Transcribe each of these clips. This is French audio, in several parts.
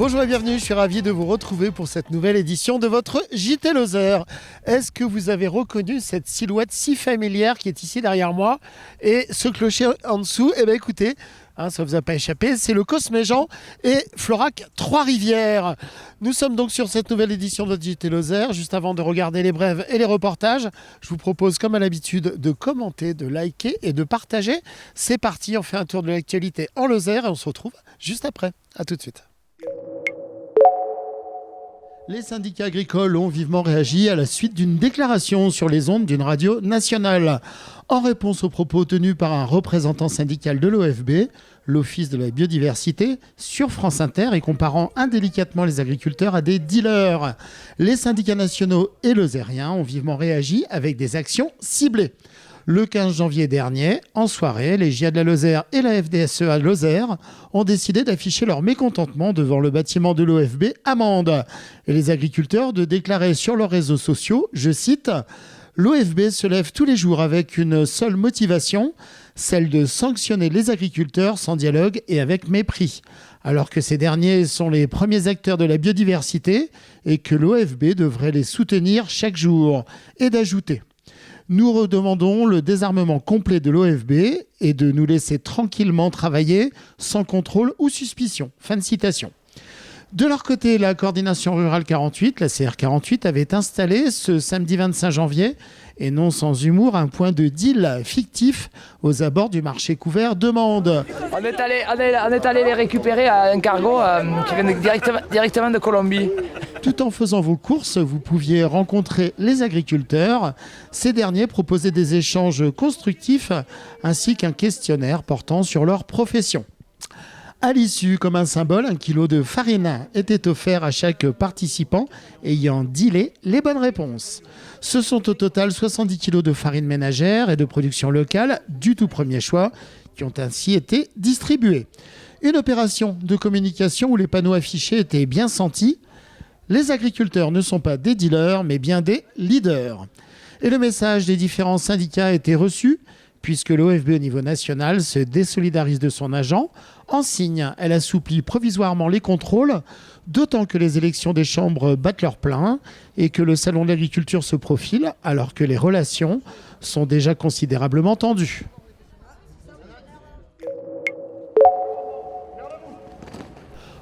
Bonjour et bienvenue, je suis ravi de vous retrouver pour cette nouvelle édition de votre JT Lozère. Est-ce que vous avez reconnu cette silhouette si familière qui est ici derrière moi et ce clocher en dessous? Eh bien écoutez, ça ne vous a pas échappé, c'est le Cosméjean et Florac Trois-Rivières. Nous sommes donc sur cette nouvelle édition de votre JT Lozère. Juste avant de regarder les brèves et les reportages, je vous propose comme à l'habitude de commenter, de liker et de partager. C'est parti, on fait un tour de l'actualité en Lozère et on se retrouve juste après. A tout de suite. Les syndicats agricoles ont vivement réagi à la suite d'une déclaration sur les ondes d'une radio nationale. En réponse aux propos tenus par un représentant syndical de l'OFB, l'Office de la biodiversité, sur France Inter et comparant indélicatement les agriculteurs à des dealers. Les syndicats nationaux et lozériens ont vivement réagi avec des actions ciblées. Le 15 janvier dernier, en soirée, les JA de la Lozère et la FDSEA Lozère ont décidé d'afficher leur mécontentement devant le bâtiment de l'OFB à Mende. Et les agriculteurs de déclarer sur leurs réseaux sociaux, je cite, « L'OFB se lève tous les jours avec une seule motivation, celle de sanctionner les agriculteurs sans dialogue et avec mépris. Alors que ces derniers sont les premiers acteurs de la biodiversité et que l'OFB devrait les soutenir chaque jour. » Et d'ajouter « Nous redemandons le désarmement complet de l'OFB et de nous laisser tranquillement travailler sans contrôle ou suspicion. » Fin de citation. De leur côté, la coordination rurale 48, la CR48, avait installé ce samedi 25 janvier, et non sans humour, un point de deal fictif aux abords du marché couvert de Mende. On est allé les récupérer à un cargo qui vient directement de Colombie. Tout en faisant vos courses, vous pouviez rencontrer les agriculteurs. Ces derniers proposaient des échanges constructifs ainsi qu'un questionnaire portant sur leur profession. À l'issue, comme un symbole, 1 kilo de farine était offert à chaque participant ayant dealé les bonnes réponses. Ce sont au total 70 kilos de farine ménagère et de production locale du tout premier choix qui ont ainsi été distribués. Une opération de communication où les panneaux affichés étaient bien sentis. Les agriculteurs ne sont pas des dealers, mais bien des leaders. Et le message des différents syndicats a été reçu, puisque l'OFB au niveau national se désolidarise de son agent. En signe, elle assouplit provisoirement les contrôles, d'autant que les élections des chambres battent leur plein et que le salon de l'agriculture se profile, alors que les relations sont déjà considérablement tendues.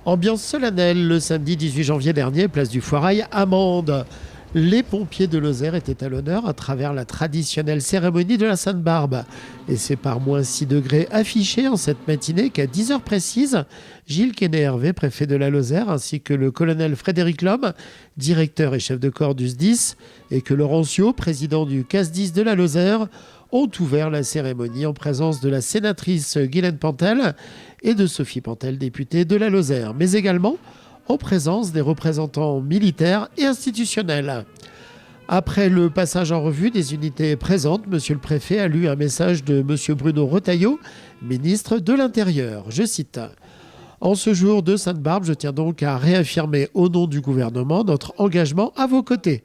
Ambiance solennelle le samedi 18 janvier dernier, place du Foirail à Mende. Les pompiers de Lozère étaient à l'honneur à travers la traditionnelle cérémonie de la Sainte-Barbe. Et c'est par moins 6 degrés affichés en cette matinée qu'à 10h précises, Gilles Quesnay-Hervé, préfet de la Lozère, ainsi que le colonel Frédéric Lhomme, directeur et chef de corps du SDIS, et que Laurencio, président du CASDIS de la Lozère, ont ouvert la cérémonie en présence de la sénatrice Guylaine Pantel et de Sophie Pantel, députée de la Lozère, mais également en présence des représentants militaires et institutionnels. Après le passage en revue des unités présentes, monsieur le préfet a lu un message de monsieur Bruno Retailleau, ministre de l'Intérieur. Je cite « En ce jour de Sainte-Barbe, je tiens donc à réaffirmer au nom du gouvernement notre engagement à vos côtés.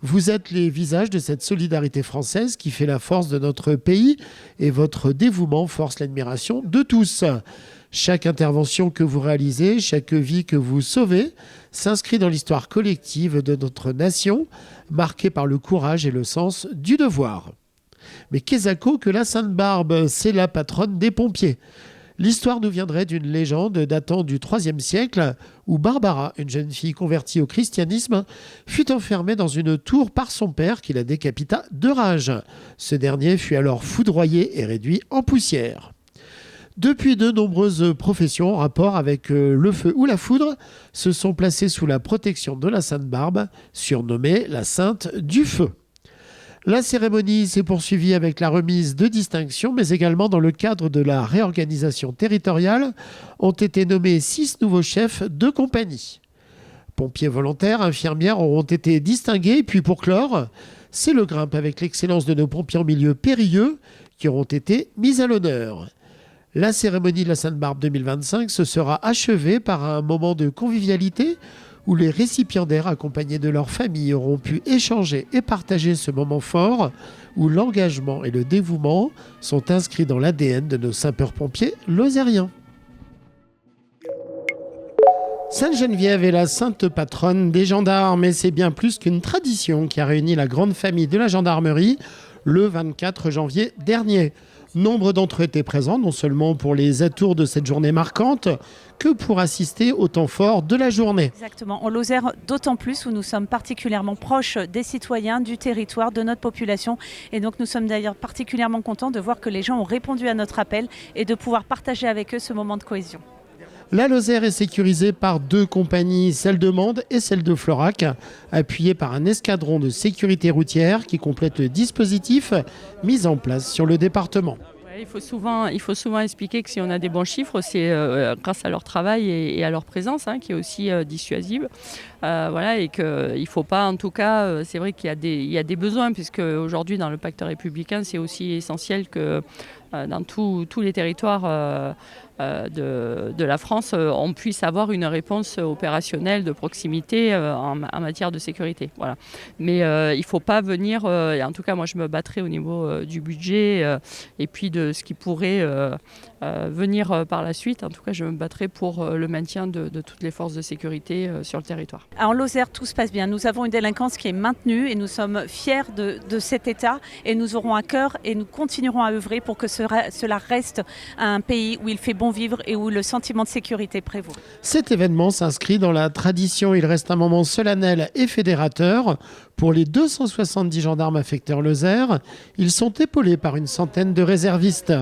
Vous êtes les visages de cette solidarité française qui fait la force de notre pays et votre dévouement force l'admiration de tous. Chaque intervention que vous réalisez, chaque vie que vous sauvez, s'inscrit dans l'histoire collective de notre nation, marquée par le courage et le sens du devoir. » Mais qu'est-ce que la Sainte-Barbe, c'est la patronne des pompiers. L'histoire nous viendrait d'une légende datant du IIIe siècle où Barbara, une jeune fille convertie au christianisme, fut enfermée dans une tour par son père qui la décapita de rage. Ce dernier fut alors foudroyé et réduit en poussière. Depuis, de nombreuses professions en rapport avec le feu ou la foudre se sont placées sous la protection de la Sainte-Barbe, surnommée la Sainte du Feu. La cérémonie s'est poursuivie avec la remise de distinctions, mais également dans le cadre de la réorganisation territoriale, ont été nommés 6 nouveaux chefs de compagnie. Pompiers volontaires, infirmières auront été distingués, puis pour clore, c'est le grimpe avec l'excellence de nos pompiers en milieu périlleux qui auront été mis à l'honneur. La cérémonie de la Sainte-Barbe 2025 se sera achevée par un moment de convivialité où les récipiendaires accompagnés de leurs familles auront pu échanger et partager ce moment fort où l'engagement et le dévouement sont inscrits dans l'ADN de nos sapeurs-pompiers lozériens. Sainte-Geneviève est la sainte patronne des gendarmes et c'est bien plus qu'une tradition qui a réuni la grande famille de la gendarmerie le 24 janvier dernier. Nombre d'entre eux étaient présents, non seulement pour les atours de cette journée marquante, que pour assister au temps fort de la journée. Exactement. En Lozère, d'autant plus où nous sommes particulièrement proches des citoyens, du territoire, de notre population. Et donc nous sommes d'ailleurs particulièrement contents de voir que les gens ont répondu à notre appel et de pouvoir partager avec eux ce moment de cohésion. La Lozère est sécurisée par 2 compagnies, celle de Mende et celle de Florac, appuyée par un escadron de sécurité routière qui complète le dispositif mis en place sur le département. Il faut souvent expliquer que si on a des bons chiffres, c'est grâce à leur travail et à leur présence qui est aussi dissuasive. Et qu'il ne faut pas, en tout cas, c'est vrai qu'il y a des besoins, puisque aujourd'hui dans le pacte républicain, c'est aussi essentiel que dans tous les territoires de la France, on puisse avoir une réponse opérationnelle de proximité en matière de sécurité. Voilà. Mais il ne faut pas venir, et en tout cas moi je me battrai au niveau du budget et puis de ce qui pourrait venir par la suite. En tout cas je me battrai pour le maintien de toutes les forces de sécurité sur le territoire. En Lozère, tout se passe bien. Nous avons une délinquance qui est maintenue et nous sommes fiers de cet état et nous aurons à cœur et nous continuerons à œuvrer pour que cela reste un pays où il fait bon vivre et où le sentiment de sécurité prévaut. Cet événement s'inscrit dans la tradition. Il reste un moment solennel et fédérateur. Pour les 270 gendarmes affectés en Lozère, ils sont épaulés par une centaine de réservistes.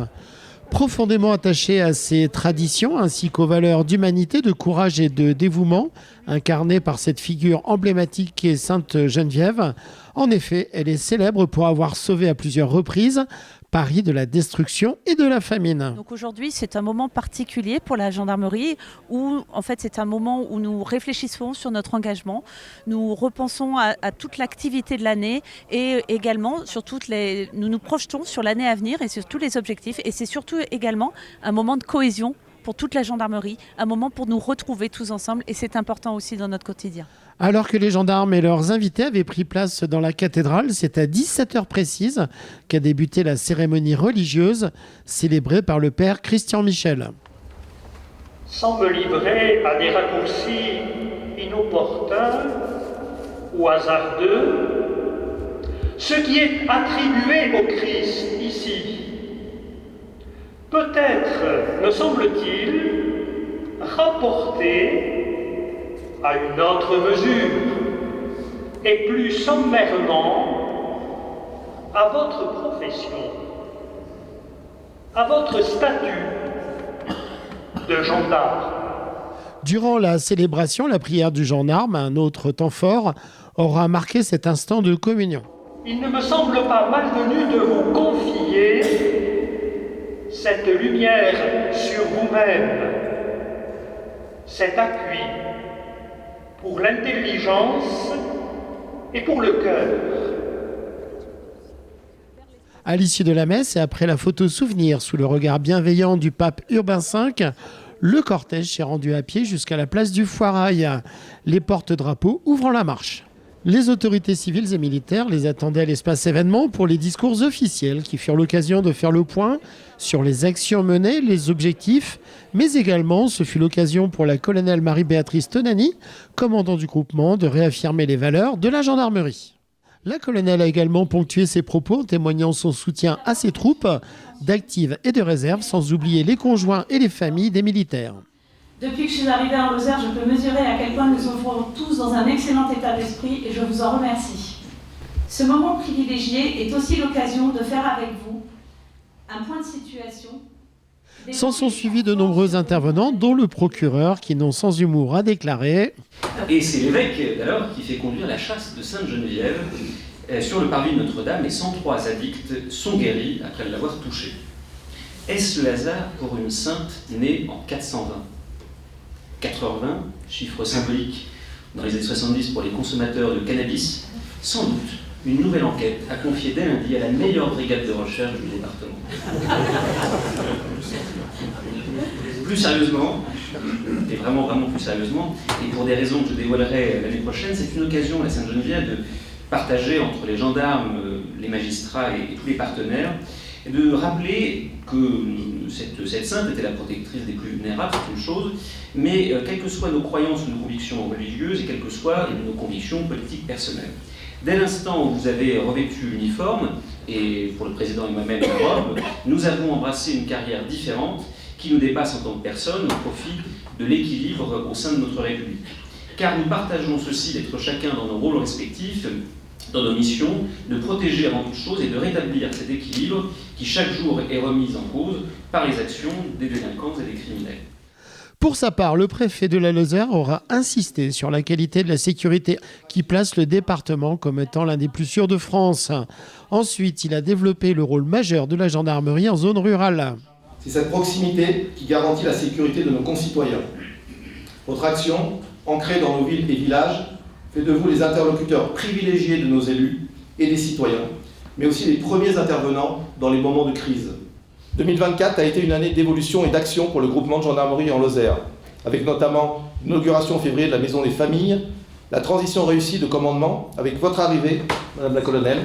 Profondément attachés à ces traditions ainsi qu'aux valeurs d'humanité, de courage et de dévouement incarnées par cette figure emblématique qui est Sainte Geneviève. En effet, elle est célèbre pour avoir sauvé à plusieurs reprises Paris de la destruction et de la famine. Donc aujourd'hui, c'est un moment particulier pour la gendarmerie où en fait c'est un moment où nous réfléchissons sur notre engagement, nous repensons à toute l'activité de l'année et également sur nous nous projetons sur l'année à venir et sur tous les objectifs et c'est surtout également un moment de cohésion pour toute la gendarmerie, un moment pour nous retrouver tous ensemble et c'est important aussi dans notre quotidien. Alors que les gendarmes et leurs invités avaient pris place dans la cathédrale, c'est à 17h précise qu'a débuté la cérémonie religieuse célébrée par le père Christian Michel. Sans me livrer à des raccourcis inopportuns ou hasardeux, ce qui est attribué au Christ ici, peut-être, me semble-t-il, rapporté à une autre mesure et plus sommairement à votre profession, à votre statut de gendarme. Durant la célébration, la prière du gendarme, un autre temps fort, aura marqué cet instant de communion. Il ne me semble pas malvenu de vous confier cette lumière sur vous-même, cet appui pour l'intelligence et pour le cœur. À l'issue de la messe et après la photo souvenir sous le regard bienveillant du pape Urbain V, le cortège s'est rendu à pied jusqu'à la place du Foirail, les porte-drapeaux ouvrant la marche. Les autorités civiles et militaires les attendaient à l'espace événement pour les discours officiels qui furent l'occasion de faire le point sur les actions menées, les objectifs, mais également ce fut l'occasion pour la colonelle Marie-Béatrice Tonani, commandant du groupement, de réaffirmer les valeurs de la gendarmerie. La colonelle a également ponctué ses propos en témoignant son soutien à ses troupes, d'actives et de réserve, sans oublier les conjoints et les familles des militaires. Depuis que je suis arrivée en Lozère, je peux mesurer à quel point nous sommes tous dans un excellent état d'esprit et je vous en remercie. Ce moment privilégié est aussi l'occasion de faire avec vous un point de situation. S'en sont suivis de nombreux intervenants, dont le procureur qui, non sans humour, a déclaré « Et c'est l'évêque d'alors qui fait conduire la chasse de Sainte-Geneviève sur le parvis de Notre-Dame et 103 addicts sont guéris après l'avoir touchée. Est-ce le hasard pour une sainte née en 420 ? 4h20, chiffre symbolique dans les années 70 pour les consommateurs de cannabis, sans doute une nouvelle enquête a confié dès lundi à la meilleure brigade de recherche du département. Plus sérieusement, et vraiment plus sérieusement, et pour des raisons que je dévoilerai l'année prochaine, c'est une occasion, la Sainte-Geneviève, de partager entre les gendarmes, les magistrats et tous les partenaires et de rappeler que cette sainte était la protectrice des plus vulnérables, c'est une chose, mais quelles que soient nos croyances ou nos convictions religieuses et quelles que soient nos convictions politiques personnelles. Dès l'instant où vous avez revêtu l'uniforme, et pour le président et moi-même la robe, nous avons embrassé une carrière différente qui nous dépasse en tant que personne au profit de l'équilibre au sein de notre République. Car nous partageons ceci d'être chacun dans nos rôles respectifs, dans nos missions, de protéger avant toute chose et de rétablir cet équilibre qui chaque jour est remis en cause par les actions des délinquants et des criminels. Pour sa part, le préfet de la Lozère aura insisté sur la qualité de la sécurité qui place le département comme étant l'un des plus sûrs de France. Ensuite, il a développé le rôle majeur de la gendarmerie en zone rurale. C'est cette proximité qui garantit la sécurité de nos concitoyens. Votre action, ancrée dans nos villes et villages, fait de vous les interlocuteurs privilégiés de nos élus et des citoyens, mais aussi les premiers intervenants dans les moments de crise. 2024 a été une année d'évolution et d'action pour le groupement de gendarmerie en Lozère, avec notamment l'inauguration en février de la Maison des Familles, la transition réussie de commandement avec votre arrivée, Madame la Colonelle.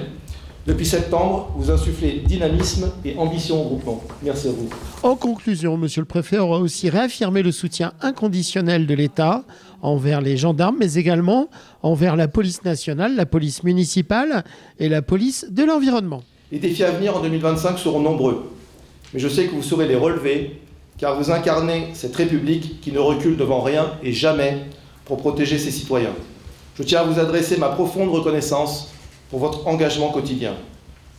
Depuis septembre, vous insufflez dynamisme et ambition au groupement. Merci à vous. En conclusion, Monsieur le Préfet aura aussi réaffirmé le soutien inconditionnel de l'État envers les gendarmes, mais également envers la police nationale, la police municipale et la police de l'environnement. Les défis à venir en 2025 seront nombreux, mais je sais que vous saurez les relever, car vous incarnez cette République qui ne recule devant rien et jamais pour protéger ses citoyens. Je tiens à vous adresser ma profonde reconnaissance pour votre engagement quotidien.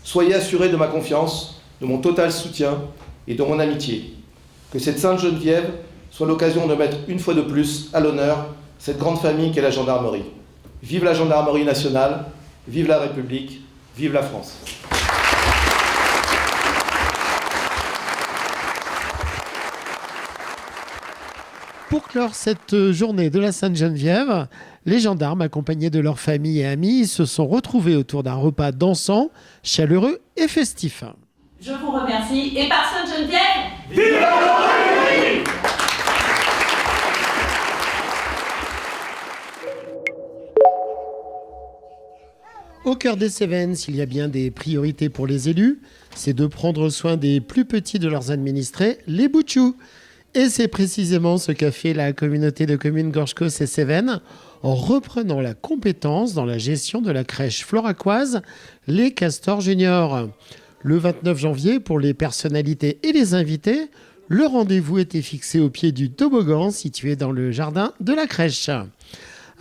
Soyez assurés de ma confiance, de mon total soutien et de mon amitié. Que cette Sainte Geneviève soit l'occasion de mettre une fois de plus à l'honneur cette grande famille qu'est la gendarmerie. Vive la gendarmerie nationale, vive la République, vive la France. Pour clore cette journée de la Sainte-Geneviève, les gendarmes, accompagnés de leurs familles et amis, se sont retrouvés autour d'un repas dansant, chaleureux et festif. Je vous remercie et par Sainte-Geneviève, Vive la République! Au cœur des Cévennes, s'il y a bien des priorités pour les élus, c'est de prendre soin des plus petits de leurs administrés, les boutchous. Et c'est précisément ce qu'a fait la communauté de communes Gorge-Causse et Cévennes en reprenant la compétence dans la gestion de la crèche floracoise Les Castors Juniors. Le 29 janvier, pour les personnalités et les invités, le rendez-vous était fixé au pied du toboggan situé dans le jardin de la crèche.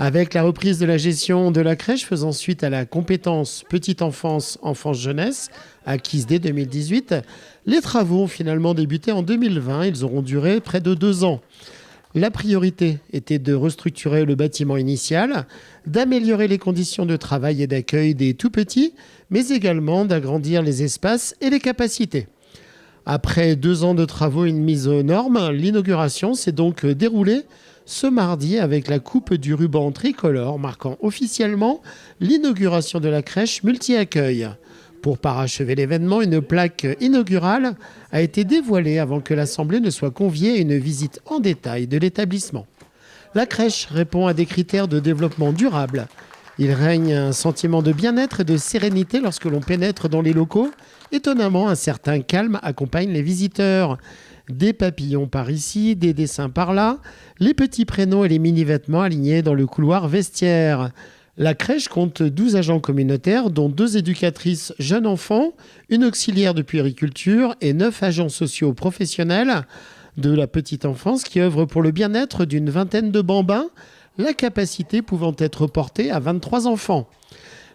Avec la reprise de la gestion de la crèche faisant suite à la compétence petite enfance, enfance jeunesse, acquise dès 2018, les travaux ont finalement débuté en 2020. Ils auront duré près de 2 ans. La priorité était de restructurer le bâtiment initial, d'améliorer les conditions de travail et d'accueil des tout-petits, mais également d'agrandir les espaces et les capacités. Après 2 ans de travaux et une mise aux normes, l'inauguration s'est donc déroulée ce mardi avec la coupe du ruban tricolore marquant officiellement l'inauguration de la crèche multi-accueil. Pour parachever l'événement, une plaque inaugurale a été dévoilée avant que l'Assemblée ne soit conviée à une visite en détail de l'établissement. La crèche répond à des critères de développement durable. Il règne un sentiment de bien-être et de sérénité lorsque l'on pénètre dans les locaux. Étonnamment, un certain calme accompagne les visiteurs. Des papillons par ici, des dessins par là, les petits prénoms et les mini-vêtements alignés dans le couloir vestiaire. La crèche compte 12 agents communautaires, dont 2 éducatrices jeunes enfants, une auxiliaire de puériculture et 9 agents sociaux professionnels de la petite enfance qui œuvrent pour le bien-être d'une vingtaine de bambins, la capacité pouvant être portée à 23 enfants.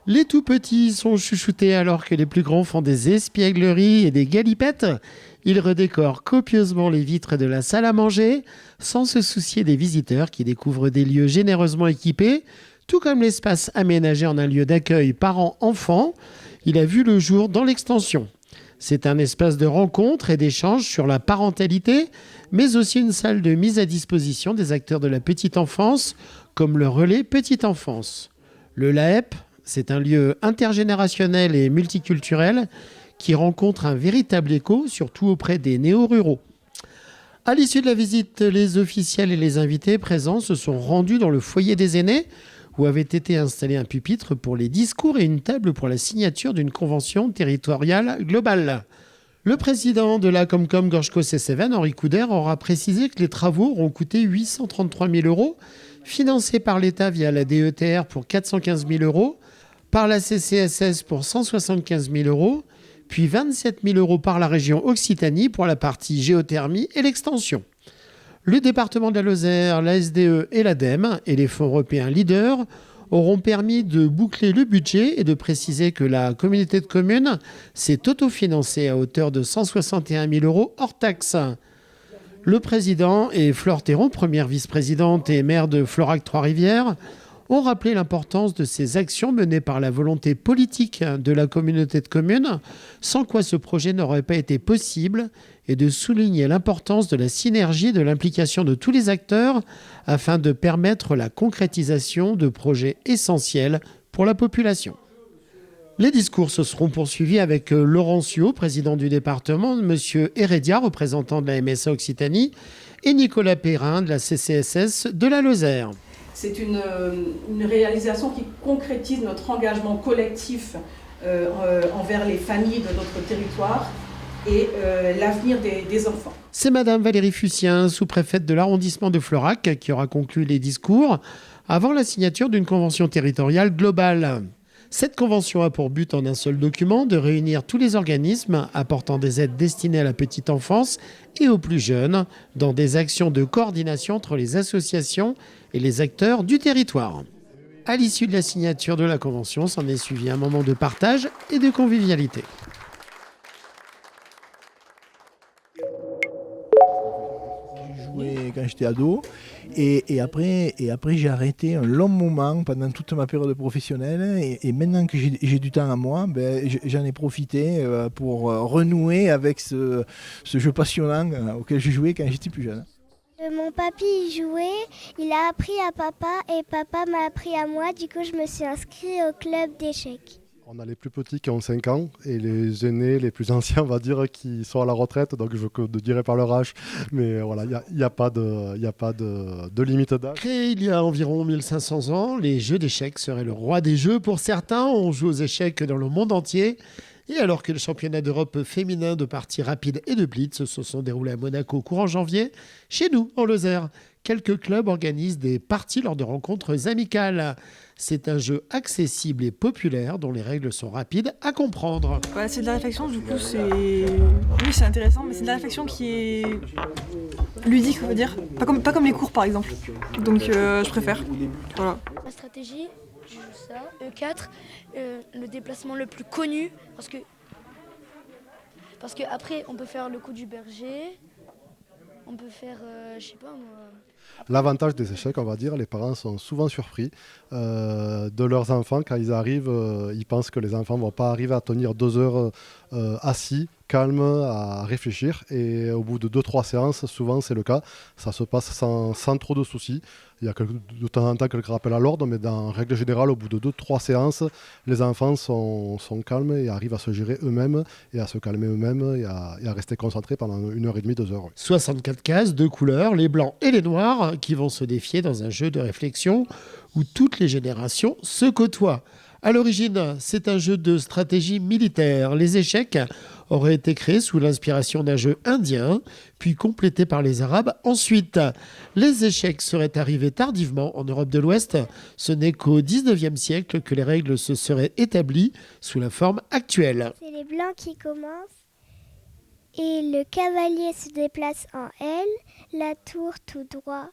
Les tout-petits sont chouchoutés alors que les plus grands font des espiègleries et des galipettes. Ils redécorent copieusement les vitres de la salle à manger sans se soucier des visiteurs qui découvrent des lieux généreusement équipés, tout comme l'espace aménagé en un lieu d'accueil parents-enfants. Il a vu le jour dans l'extension. C'est un espace de rencontre et d'échange sur la parentalité, mais aussi une salle de mise à disposition des acteurs de la petite enfance, comme le relais petite enfance. Le LAEP, c'est un lieu intergénérationnel et multiculturel qui rencontre un véritable écho, surtout auprès des néo-ruraux. À l'issue de la visite, les officiels et les invités présents se sont rendus dans le foyer des aînés, où avait été installé un pupitre pour les discours et une table pour la signature d'une convention territoriale globale. Le président de la Comcom Gorge-Caux-Cévennes, Henri Couder, aura précisé que les travaux auront coûté 833 000 €, financés par l'État via la DETR pour 415 000 €, par la CCSS pour 175 000 €, puis 27 000 € par la région Occitanie pour la partie géothermie et l'extension. Le département de la Lozère, la SDE et l'ADEME et les fonds européens Leader auront permis de boucler le budget et de préciser que la communauté de communes s'est autofinancée à hauteur de 161 000 € hors taxes. Le président et Flore Théron, première vice-présidente et maire de Florac Trois-Rivières, ont rappelé l'importance de ces actions menées par la volonté politique de la communauté de communes, sans quoi ce projet n'aurait pas été possible, et de souligner l'importance de la synergie et de l'implication de tous les acteurs afin de permettre la concrétisation de projets essentiels pour la population. Les discours se seront poursuivis avec Laurent Suot, président du département, M. Heredia, représentant de la MSA Occitanie, et Nicolas Perrin de la CCSS de la Lozère. C'est une réalisation qui concrétise notre engagement collectif envers les familles de notre territoire et l'avenir des enfants. C'est Madame Valérie Fussien, sous-préfète de l'arrondissement de Florac, qui aura conclu les discours avant la signature d'une convention territoriale globale. Cette convention a pour but en un seul document de réunir tous les organismes apportant des aides destinées à la petite enfance et aux plus jeunes dans des actions de coordination entre les associations et les acteurs du territoire. À l'issue de la signature de la convention, s'en est suivi un moment de partage et de convivialité. J'ai joué quand j'étais ado et après j'ai arrêté un long moment pendant toute ma période professionnelle et maintenant que j'ai du temps à moi, j'en ai profité pour renouer avec ce jeu passionnant auquel je jouais quand j'étais plus jeune. Mon papy y jouait, il a appris à papa et papa m'a appris à moi, du coup je me suis inscrite au club d'échecs. On a les plus petits qui ont 5 ans et les aînés, les plus anciens, on va dire, qui sont à la retraite. Donc je ne dirai pas leur âge, mais voilà, il n'y a pas de limite d'âge. Créé il y a environ 1500 ans, les jeux d'échecs seraient le roi des jeux. Pour certains, on joue aux échecs dans le monde entier. Et alors que le championnat d'Europe féminin de parties rapides et de blitz se sont déroulés à Monaco courant janvier, chez nous, en Lozère, quelques clubs organisent des parties lors de rencontres amicales. C'est un jeu accessible et populaire dont les règles sont rapides à comprendre. Ouais, c'est de la réflexion, du coup oui, c'est intéressant, mais c'est de la réflexion qui est ludique, on va dire. Pas comme les cours par exemple. Donc je préfère. Voilà. La stratégie, je joue ça. E4, le déplacement le plus connu, parce que après on peut faire le coup du berger, on peut faire, je sais pas moi. L'avantage des échecs, on va dire, les parents sont souvent surpris de leurs enfants. Quand ils arrivent, ils pensent que les enfants ne vont pas arriver à tenir 2 heures assis, calmes, à réfléchir. Et au bout de 2-3 séances, souvent c'est le cas, ça se passe sans trop de soucis. Il y a de temps en temps quelques rappels à l'ordre, mais en règle générale, au bout de 2-3 séances, les enfants sont calmes et arrivent à se gérer eux-mêmes et à se calmer eux-mêmes et à rester concentrés pendant 1h30, 2 heures. 64 cases, 2 couleurs, les blancs et les noirs, qui vont se défier dans un jeu de réflexion où toutes les générations se côtoient. À l'origine, c'est un jeu de stratégie militaire. Les échecs auraient été créés sous l'inspiration d'un jeu indien, puis complétés par les Arabes. Ensuite, les échecs seraient arrivés tardivement en Europe de l'Ouest. Ce n'est qu'au XIXe siècle que les règles se seraient établies sous la forme actuelle. C'est les blancs qui commencent et le cavalier se déplace en L, la tour tout droit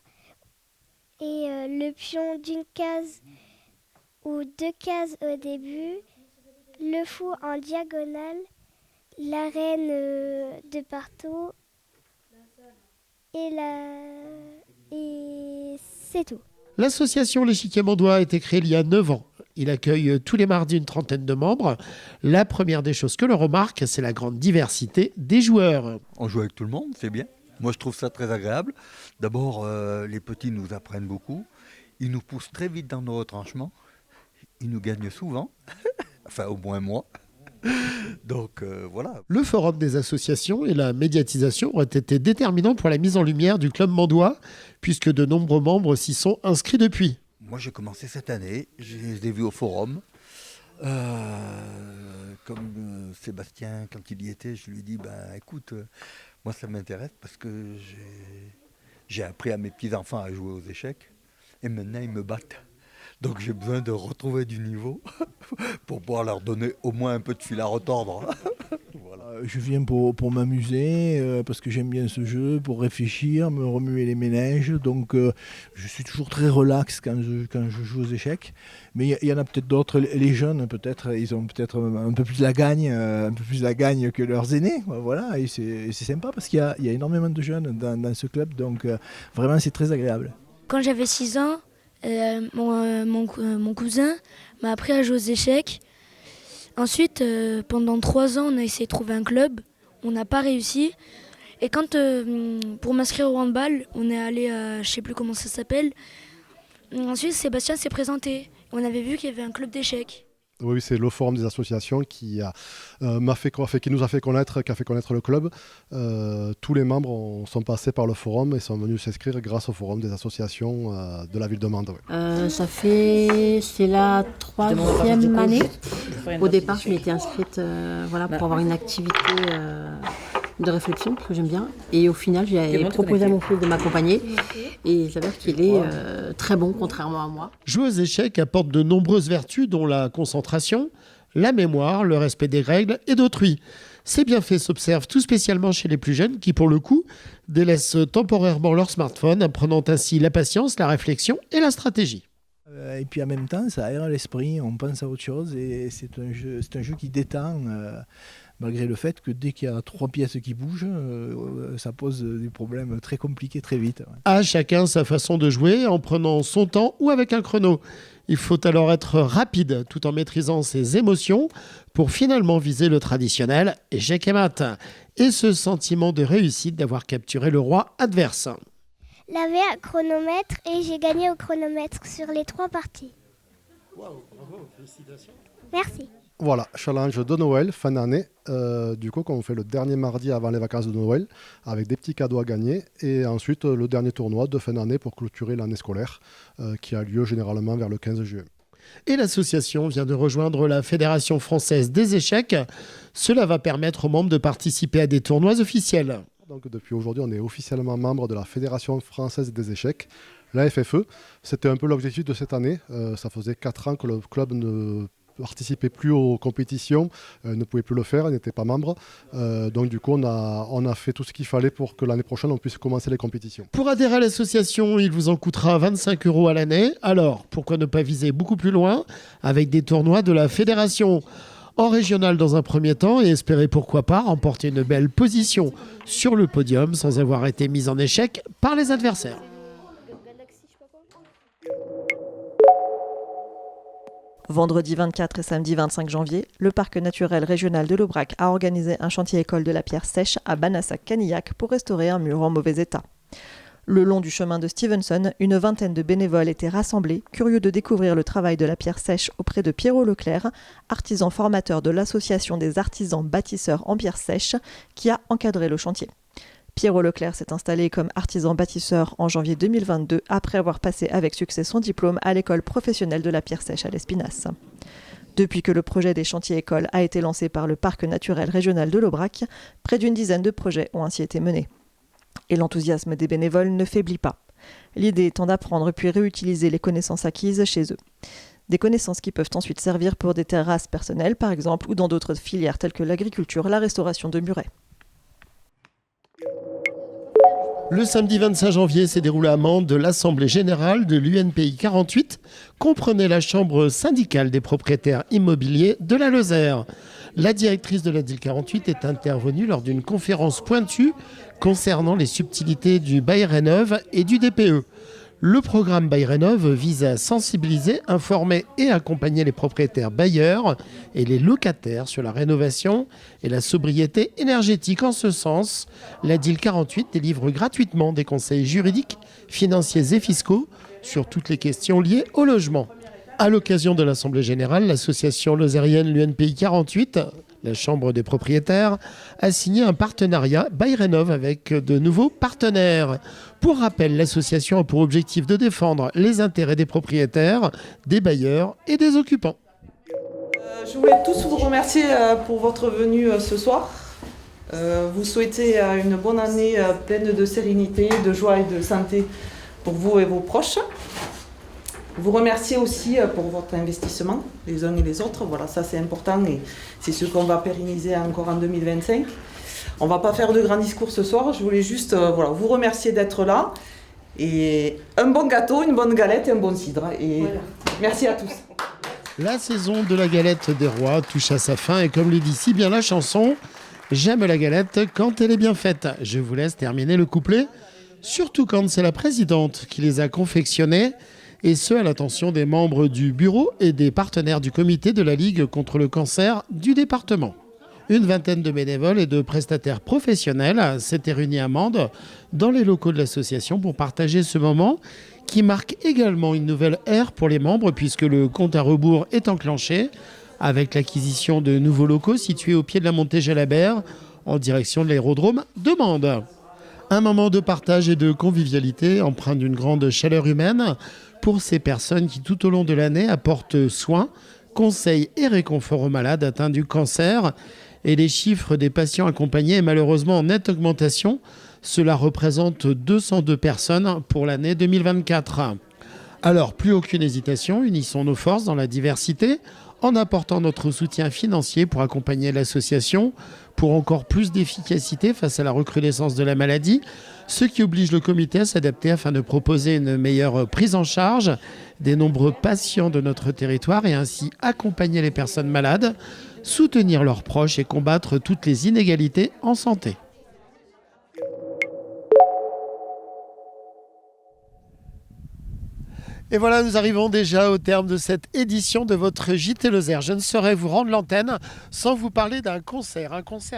et le pion d'une case ou 2 cases au début, le fou en diagonale, la reine de partout et c'est tout. L'association L'Échiquier Mondois a été créée il y a 9 ans. Il accueille tous les mardis une trentaine de membres. La première des choses que l'on remarque, c'est la grande diversité des joueurs. On joue avec tout le monde, c'est bien. Moi, je trouve ça très agréable. D'abord, les petits nous apprennent beaucoup. Ils nous poussent très vite dans nos retranchements. Ils nous gagnent souvent, enfin au moins moi. Donc voilà. Le forum des associations et la médiatisation ont été déterminants pour la mise en lumière du club mandois, puisque de nombreux membres s'y sont inscrits depuis. Moi j'ai commencé cette année, je les ai vus au forum. comme Sébastien, quand il y était, je lui ai dit, écoute, moi ça m'intéresse parce que j'ai appris à mes petits-enfants à jouer aux échecs et maintenant ils me battent. Donc j'ai besoin de retrouver du niveau pour pouvoir leur donner au moins un peu de fil à retordre. Voilà. Je viens pour m'amuser, parce que j'aime bien ce jeu, pour réfléchir, me remuer les méninges. Donc je suis toujours très relax quand je joue aux échecs. Mais il y en a peut-être d'autres, les jeunes peut-être, ils ont peut-être un peu plus la gagne que leurs aînés. Voilà, et c'est sympa parce qu'il y a énormément de jeunes dans ce club. Donc vraiment c'est très agréable. Quand j'avais 6 ans, mon cousin m'a appris à jouer aux échecs. Ensuite, pendant 3 ans, on a essayé de trouver un club. On n'a pas réussi. Et quand, pour m'inscrire au handball, on est allé à, je ne sais plus comment ça s'appelle. Ensuite, Sébastien s'est présenté. On avait vu qu'il y avait un club d'échecs. Oui, c'est le forum des associations qui nous a fait connaître le club. Tous les membres sont passés par le forum et sont venus s'inscrire grâce au forum des associations de la ville de Mende. Oui. C'est la 3e année. Au départ, je m'étais inscrite pour avoir une activité de réflexion que j'aime bien. Et au final, j'ai proposé à mon fils de m'accompagner. Et il s'avère qu'il est très bon, contrairement à moi. Jouer aux échecs apporte de nombreuses vertus, dont la concentration, la mémoire, le respect des règles et d'autrui. Ces bienfaits s'observent tout spécialement chez les plus jeunes qui, pour le coup, délaissent temporairement leur smartphone, apprenant ainsi la patience, la réflexion et la stratégie. Et puis en même temps, ça aère l'esprit, on pense à autre chose et c'est un jeu qui détend. Malgré le fait que dès qu'il y a 3 pièces qui bougent, ça pose des problèmes très compliqués très vite. À chacun sa façon de jouer, en prenant son temps ou avec un chrono. Il faut alors être rapide tout en maîtrisant ses émotions pour finalement viser le traditionnel échec et mat. Et ce sentiment de réussite d'avoir capturé le roi adverse. J'avais un chronomètre et j'ai gagné au chronomètre sur les 3 parties. Waouh, bravo, félicitations. Merci. Voilà, challenge de Noël, fin d'année, qu'on fait le dernier mardi avant les vacances de Noël, avec des petits cadeaux à gagner, et ensuite le dernier tournoi de fin d'année pour clôturer l'année scolaire, qui a lieu généralement vers le 15 juin. Et l'association vient de rejoindre la Fédération française des échecs. Cela va permettre aux membres de participer à des tournois officiels. Donc depuis aujourd'hui, on est officiellement membre de la Fédération française des échecs, la FFE. C'était un peu l'objectif de cette année. Ça faisait 4 ans que le club ne participait plus aux compétitions, ne pouvait plus le faire, il n'était pas membre. Donc du coup, on a fait tout ce qu'il fallait pour que l'année prochaine, on puisse commencer les compétitions. Pour adhérer à l'association, il vous en coûtera 25 € à l'année. Alors, pourquoi ne pas viser beaucoup plus loin avec des tournois de la fédération en régional dans un premier temps et espérer pourquoi pas remporter une belle position sur le podium sans avoir été mis en échec par les adversaires. Vendredi 24 et samedi 25 janvier, le parc naturel régional de l'Aubrac a organisé un chantier école de la pierre sèche à Banassac-Canillac pour restaurer un mur en mauvais état. Le long du chemin de Stevenson, une vingtaine de bénévoles étaient rassemblés, curieux de découvrir le travail de la pierre sèche auprès de Pierrot Leclerc, artisan formateur de l'association des artisans bâtisseurs en pierre sèche, qui a encadré le chantier. Pierrot Leclerc s'est installé comme artisan bâtisseur en janvier 2022 après avoir passé avec succès son diplôme à l'école professionnelle de la pierre sèche à l'Espinasse. Depuis que le projet des chantiers écoles a été lancé par le parc naturel régional de l'Aubrac, près d'une dizaine de projets ont ainsi été menés. Et l'enthousiasme des bénévoles ne faiblit pas. L'idée étant d'apprendre puis réutiliser les connaissances acquises chez eux. Des connaissances qui peuvent ensuite servir pour des terrasses personnelles par exemple ou dans d'autres filières telles que l'agriculture, la restauration de murets. Le samedi 25 janvier s'est déroulé à Mende l'Assemblée générale de l'UNPI 48, comprenait la chambre syndicale des propriétaires immobiliers de la Lozère. La directrice de l'ADIL 48 est intervenue lors d'une conférence pointue concernant les subtilités du bail rénov et du DPE. Le programme Bail Rénov vise à sensibiliser, informer et accompagner les propriétaires bailleurs et les locataires sur la rénovation et la sobriété énergétique. En ce sens, l'ADIL 48 délivre gratuitement des conseils juridiques, financiers et fiscaux sur toutes les questions liées au logement. À l'occasion de l'Assemblée générale, l'association lozérienne l'UNPI 48, la Chambre des propriétaires, a signé un partenariat Bail Rénov avec de nouveaux partenaires. Pour rappel, l'association a pour objectif de défendre les intérêts des propriétaires, des bailleurs et des occupants. Je voulais tous vous remercier pour votre venue ce soir. Vous souhaiter une bonne année pleine de sérénité, de joie et de santé pour vous et vos proches. Vous remercier aussi pour votre investissement, les uns et les autres. Voilà, ça c'est important et c'est ce qu'on va pérenniser encore en 2025. On ne va pas faire de grands discours ce soir. Je voulais juste vous remercier d'être là. Et un bon gâteau, une bonne galette et un bon cidre. Et voilà. Merci à tous. La saison de la galette des rois touche à sa fin et comme le dit si bien la chanson, j'aime la galette quand elle est bien faite. Je vous laisse terminer le couplet, surtout quand c'est la présidente qui les a confectionnés, et ce à l'attention des membres du bureau et des partenaires du comité de la Ligue contre le cancer du département. Une vingtaine de bénévoles et de prestataires professionnels s'étaient réunis à Mende dans les locaux de l'association pour partager ce moment qui marque également une nouvelle ère pour les membres puisque le compte à rebours est enclenché avec l'acquisition de nouveaux locaux situés au pied de la montée Jalabert en direction de l'aérodrome de Mende. Un moment de partage et de convivialité empreint d'une grande chaleur humaine pour ces personnes qui tout au long de l'année apportent soins, conseils et réconfort aux malades atteints du cancer. Et les chiffres des patients accompagnés est malheureusement en nette augmentation. Cela représente 202 personnes pour l'année 2024. Alors, plus aucune hésitation, unissons nos forces dans la diversité en apportant notre soutien financier pour accompagner l'association pour encore plus d'efficacité face à la recrudescence de la maladie, ce qui oblige le comité à s'adapter afin de proposer une meilleure prise en charge des nombreux patients de notre territoire et ainsi accompagner les personnes malades, soutenir leurs proches et combattre toutes les inégalités en santé. Et voilà, nous arrivons déjà au terme de cette édition de votre JT Lozère. Je ne saurais vous rendre l'antenne sans vous parler d'un concert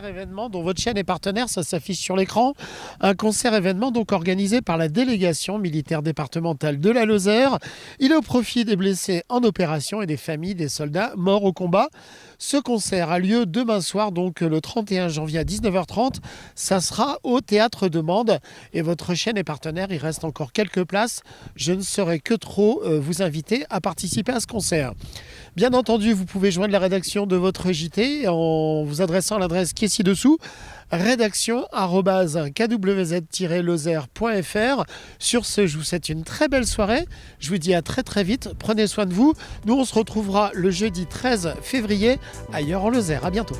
événement dont votre chaîne est partenaire, ça s'affiche sur l'écran. Un concert événement donc organisé par la délégation militaire départementale de la Lozère. Il est au profit des blessés en opération et des familles des soldats morts au combat. Ce concert a lieu demain soir, donc le 31 janvier à 19h30. Ça sera au Théâtre de Mende et votre chaîne est partenaire. Il reste encore quelques places. Je ne saurais que trop vous inviter à participer à ce concert. Bien entendu, vous pouvez joindre la rédaction de votre JT en vous adressant à l'adresse qui est ci-dessous, rédaction@kwz-lozère.fr. Sur ce, je vous souhaite une très belle soirée. Je vous dis à très très vite. Prenez soin de vous. Nous, on se retrouvera le jeudi 13 février ailleurs en Lozère. À bientôt.